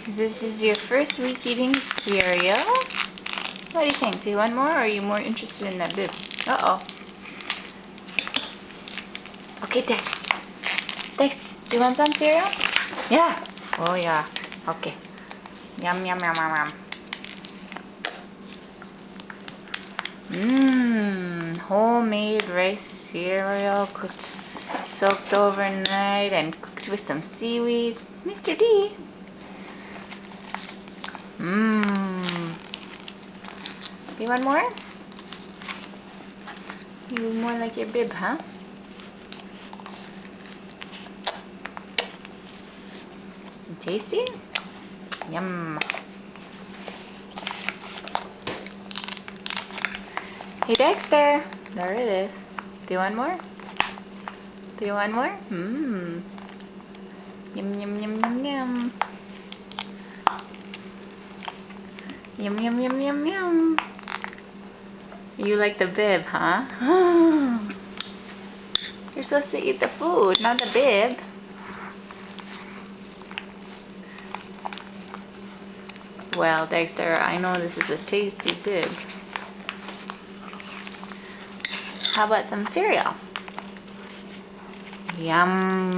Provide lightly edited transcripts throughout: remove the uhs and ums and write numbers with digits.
This is your first week eating cereal. What do you think? Do you want more, or are you more interested in that bib? Uh-oh. Okay, Dex. Dex, do you want some cereal? Yeah. Oh, yeah. Okay. Yum, yum, yum, yum, yum. Homemade rice cereal cooked, soaked overnight and cooked with some seaweed. Mr. D. You want more? You more like your bib, huh? Tasty? Yum. Hey Dexter, there it is. Do you want more? Do you want more? Yum, yum, yum, yum, yum. Yum, yum, yum, yum, yum. You like the bib, huh? You're supposed to eat the food, not the bib. Well, Dexter, I know this is a tasty bib. How about some cereal? Yum.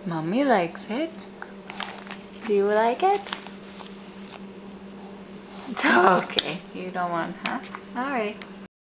Mommy likes it. Do you like it? Okay, you don't want, huh? Alright.